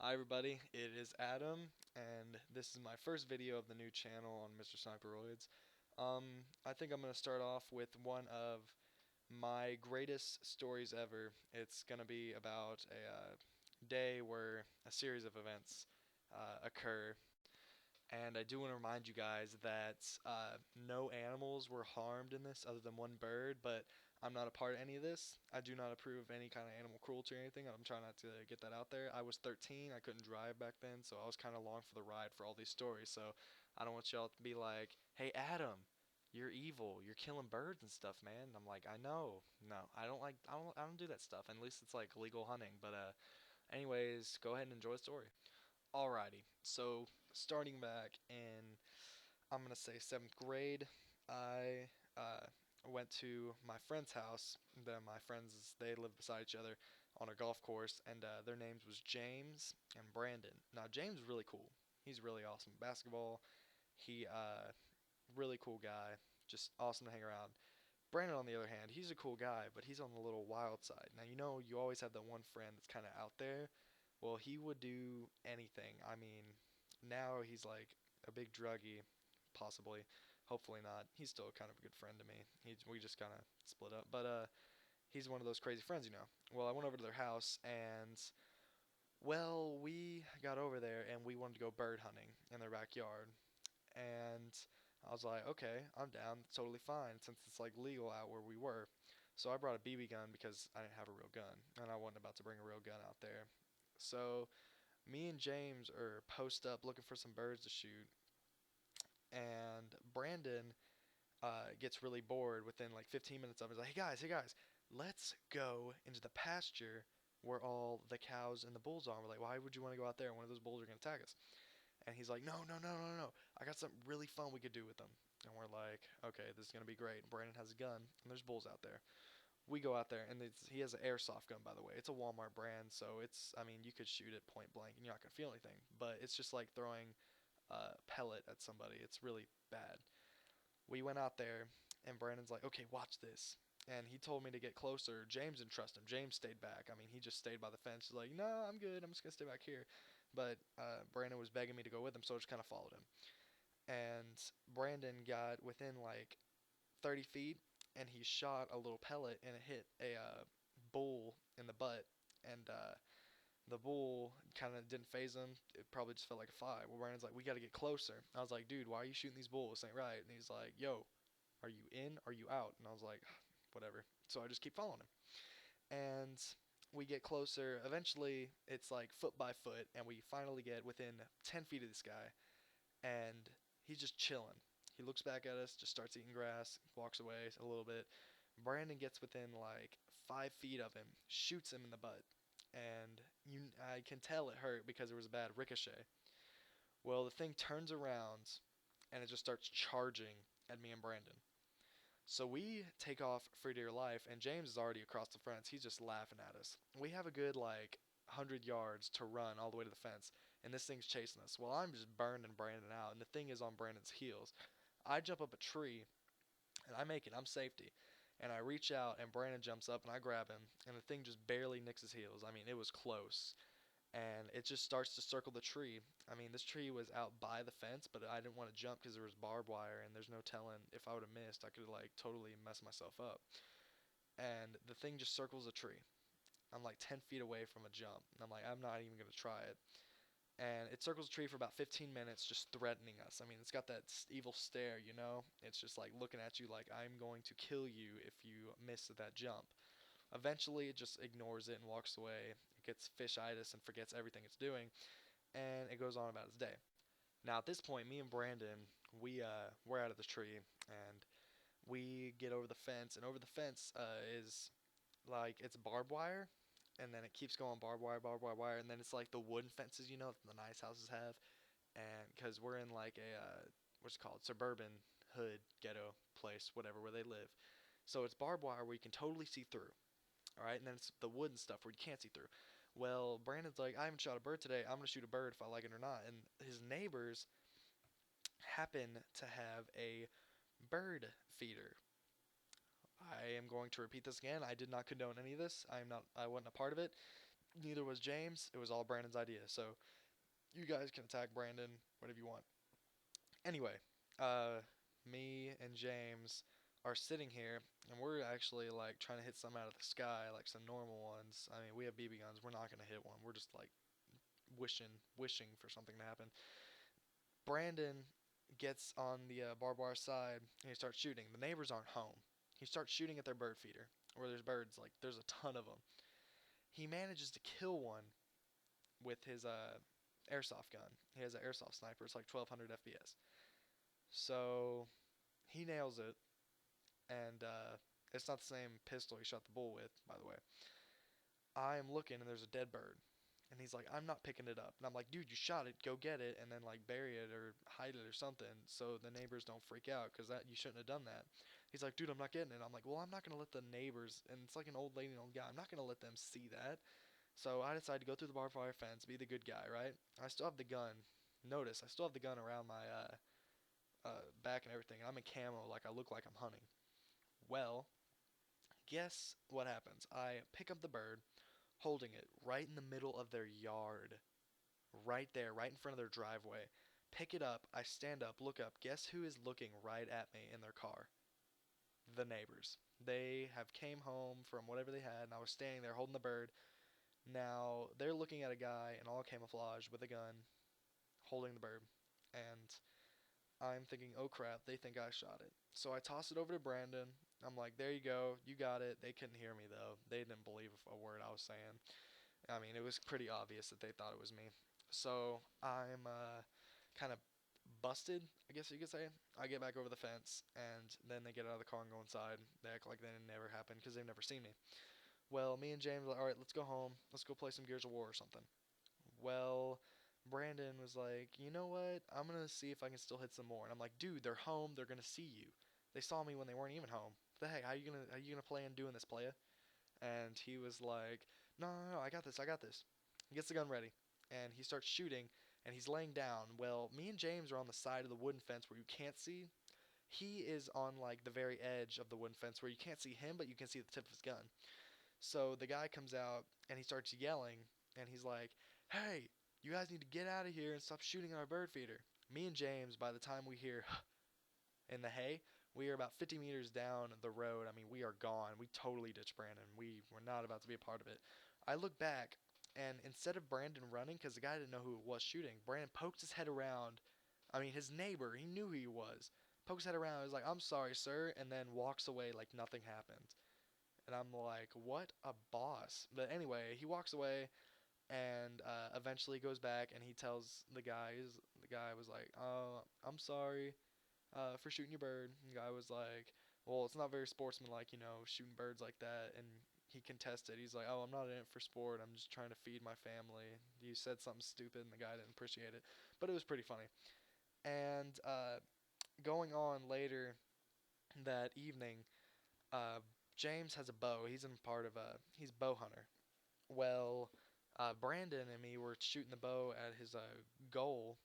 Hi everybody, it is Adam, and this is my first video of the new channel on MrSniperoids. I think I'm going to start off with one of my greatest stories ever. It's going to be about a day where a series of events occur, and I do want to remind you guys that no animals were harmed in this other than one bird, but I'm not a part of any of this. I do not approve of any kind of animal cruelty or anything. I'm trying not to get that out there. I was 13. I couldn't drive back then, so I was kind of along for the ride for all these stories. So I don't want y'all to be like, hey, Adam, you're evil. You're killing birds and stuff, man. And I'm like, I know. No, I don't like, I don't do that stuff. And at least it's like legal hunting. But, anyways, go ahead and enjoy the story. Alrighty, so starting back in, I'm gonna say seventh grade, I went to my friend's house. My friends, they live beside each other on a golf course, and their names was James and Brandon. Now James is really cool. He's really awesome at basketball. He really cool guy, just awesome to hang around. Brandon, on the other hand, he's a cool guy, but he's on the little wild side. Now, you always have that one friend that's kind of out there. Well, he would do anything. I mean, now he's like a big druggie, possibly. Hopefully not. He's still kind of a good friend to me. We just kind of split up. But he's one of those crazy friends. Well, I went over to their house, and well, we got over there and we wanted to go bird hunting in their backyard. And I was like, okay, I'm down, totally fine, since it's like legal out where we were. So I brought a BB gun because I didn't have a real gun, and I wasn't about to bring a real gun out there. So me and James are post up looking for some birds to shoot, and Brandon gets really bored within like 15 minutes of it. He's like, hey guys, let's go into the pasture where all the cows and the bulls are. We're like, why would you want to go out there? One of those bulls are going to attack us. And he's like, no. I got something really fun we could do with them. And we're like, okay, this is going to be great. And Brandon has a gun, and there's bulls out there. We go out there, and he has an airsoft gun, by the way. It's a Walmart brand, so I mean, you could shoot it point blank, and you're not going to feel anything. But it's just like throwing a pellet at somebody. It's really bad. We went out there, and Brandon's like, okay, watch this. And he told me to get closer. James didn't trust him. James stayed back. I mean, he just stayed by the fence. He's like, no, I'm good. I'm just going to stay back here. But Brandon was begging me to go with him, so I just kind of followed him. And Brandon got within like 30 feet, and he shot a little pellet, and it hit a bull in the butt. And the bull kind of didn't phase him. It probably just felt like a fly. Well, Brandon's like, we got to get closer. I was like, dude, why are you shooting these bulls? This ain't right. And he's like, yo, are you in? Are you out? And I was like, whatever. So I just keep following him. And we get closer. Eventually, it's like foot by foot, and we finally get within 10 feet of this guy, and he's just chilling. He looks back at us, just starts eating grass, walks away a little bit. Brandon gets within like 5 feet of him, shoots him in the butt, and I can tell it hurt because there was a bad ricochet. Well, the thing turns around and it just starts charging at me and Brandon. So we take off for dear life, and James is already across the fence. He's just laughing at us. We have a good like 100 yards to run all the way to the fence, and this thing's chasing us. Well, I'm just burning Brandon out, and the thing is on Brandon's heels. I jump up a tree, and I make it. I'm safety. And I reach out, and Brandon jumps up, and I grab him, and the thing just barely nicks his heels. I mean, it was close. And it just starts to circle the tree. I mean, this tree was out by the fence, but I didn't want to jump because there was barbed wire, and there's no telling if I would have missed. I could have like totally messed myself up. And the thing just circles a tree. I'm like 10 feet away from a jump, and I'm like, I'm not even gonna try it. And it circles the tree for about 15 minutes, just threatening us. I mean, it's got that evil stare. It's just like looking at you like I'm going to kill you if you miss that jump. Eventually, it just ignores it and walks away. It gets fishitis and forgets everything it's doing, and it goes on about its day. Now, at this point, me and Brandon, we're out of the tree, and we get over the fence, and over the fence is like it's barbed wire, and then it keeps going barbed wire, and then it's like the wooden fences, that the nice houses have, and because we're in like a what's it called, suburban hood ghetto place, whatever, where they live. So it's barbed wire where you can totally see through. All right, and then it's the wooden stuff where you can't see through. Well, Brandon's like, I haven't shot a bird today. I'm gonna shoot a bird if I like it or not. And his neighbors happen to have a bird feeder. I am going to repeat this again. I did not condone any of this. I wasn't a part of it. Neither was James. It was all Brandon's idea. So you guys can attack Brandon whatever you want. Anyway, uh, me and James are sitting here, and we're actually like trying to hit some out of the sky, like some normal ones. I mean, we have BB guns. We're not gonna hit one. We're just like wishing for something to happen. Brandon gets on the barbed wire side and he starts shooting. The neighbors aren't home. He starts shooting at their bird feeder where there's birds. Like there's a ton of them. He manages to kill one with his airsoft gun. He has an airsoft sniper. It's like 1200 FPS. So he nails it, and it's not the same pistol he shot the bull with, by the way. I am looking, and there's a dead bird. And he's like, I'm not picking it up. And I'm like, dude, you shot it. Go get it, and then like bury it or hide it or something, so the neighbors don't freak out, because that you shouldn't have done that. He's like, dude, I'm not getting it. I'm like, well, I'm not gonna let the neighbors, and it's like an old lady and old guy. I'm not gonna let them see that. So I decided to go through the barbed wire fence, be the good guy, right? I still have the gun. Notice, I still have the gun around my back and everything. I'm in camo, like I look like I'm hunting. Well, guess what happens? I pick up the bird, holding it right in the middle of their yard, right there, right in front of their driveway. Pick it up, I stand up, look up. Guess who is looking right at me in their car? The neighbors. They have came home from whatever they had, and I was standing there holding the bird. Now they're looking at a guy in all camouflage with a gun, holding the bird, and I'm thinking, oh crap, they think I shot it. So I toss it over to Brandon. I'm like, there you go, you got it. They couldn't hear me though. They didn't believe a word I was saying. I mean, it was pretty obvious that they thought it was me. So I'm kind of busted, I guess you could say. I get back over the fence, and then they get out of the car and go inside. They act like that never happened because they've never seen me. Well, me and James were like, all right, let's go home. Let's go play some Gears of War or something. Well, Brandon was like, you know what? I'm gonna see if I can still hit some more. And I'm like, dude, they're home. They're gonna see you. They saw me when they weren't even home. What the heck? How you gonna plan doing this, playa? And he was like, no, no, no, I got this. I got this. He gets the gun ready, and he starts shooting. And he's laying down. Well, me and James are on the side of the wooden fence where you can't see. He is on like the very edge of the wooden fence where you can't see him, but you can see the tip of his gun. So the guy comes out and he starts yelling, and he's like, "Hey, you guys need to get out of here and stop shooting our bird feeder." Me and James, by the time we hear in the hay, we are about 50 meters down the road. I mean, we are gone. We totally ditched Brandon. We were not about to be a part of it. I look back, and instead of Brandon running, because the guy didn't know who it was shooting, Brandon pokes his head around. I mean, his neighbor, he knew who he was. Pokes his head around. He's like, "I'm sorry, sir," and then walks away like nothing happened. And I'm like, what a boss. But anyway, he walks away, and eventually goes back and he tells the guys. The guy was like, I'm sorry for shooting your bird. And the guy was like, well, it's not very sportsmanlike, shooting birds like that. And he contested. He's like, oh, I'm not in it for sport. I'm just trying to feed my family. You said something stupid, and the guy didn't appreciate it. But it was pretty funny. And going on later that evening, uh, James has a bow. He's in part of he's a bow hunter. Well, Brandon and me were shooting the bow at his goal,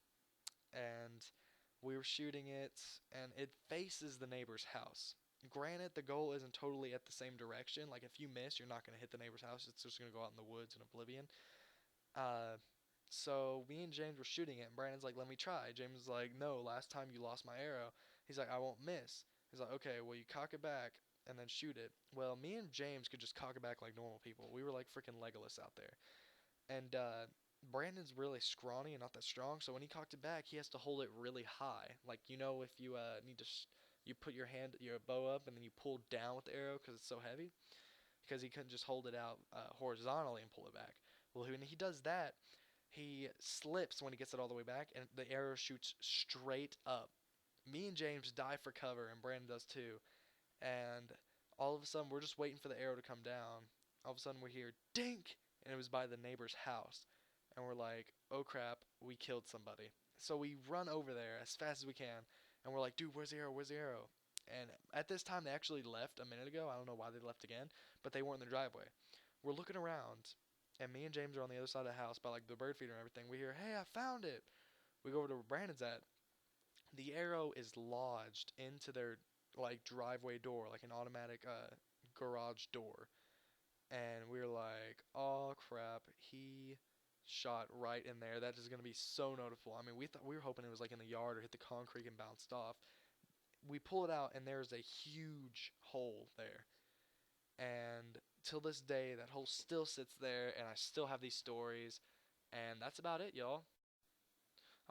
and we were shooting it, and it faces the neighbor's house. Granted, the goal isn't totally at the same direction. Like if you miss, you're not gonna hit the neighbor's house. It's just gonna go out in the woods in oblivion. Uh, so me and James were shooting it, and Brandon's like, "Let me try." James is like, "No, last time you lost my arrow." He's like, "I won't miss." He's like, "Okay, well you cock it back and then shoot it." Well, me and James could just cock it back like normal people. We were like freaking Legolas out there, and Brandon's really scrawny and not that strong. So when he cocked it back, he has to hold it really high. Like if you need to, you put your bow up and then you pull down with the arrow because it's so heavy. Because he couldn't just hold it out horizontally and pull it back. Well, when he does that, he slips when he gets it all the way back, and the arrow shoots straight up. Me and James dive for cover, and Brandon does too. And all of a sudden, we're just waiting for the arrow to come down. All of a sudden, we hear dink, and it was by the neighbor's house. And we're like, oh crap, we killed somebody. So we run over there as fast as we can, and we're like, dude, where's the arrow? Where's the arrow? And at this time, they actually left a minute ago. I don't know why they left again, but they weren't in the driveway. We're looking around, and me and James are on the other side of the house by like the bird feeder and everything. We hear, "Hey, I found it." We go over to where Brandon's at. The arrow is lodged into their like driveway door, like an automatic garage door. and we were like, oh crap, he shot right in there. That is gonna be so noticeable. I mean, we were hoping it was like in the yard or hit the concrete and bounced off. We pull it out, and there's a huge hole there. And till this day, that hole still sits there, and I still have these stories. And that's about it, y'all.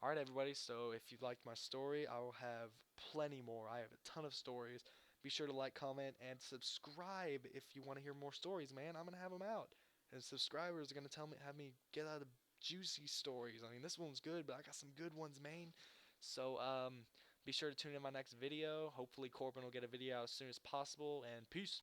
Alright, everybody, so if you liked my story, I will have plenty more. I have a ton of stories. Be sure to like, comment, and subscribe if you want to hear more stories, man. I'm going to have them out. And subscribers are going to have me get out of juicy stories. I mean, this one's good, but I got some good ones, man. So, be sure to tune in my next video. Hopefully, Corbin will get a video out as soon as possible, and peace.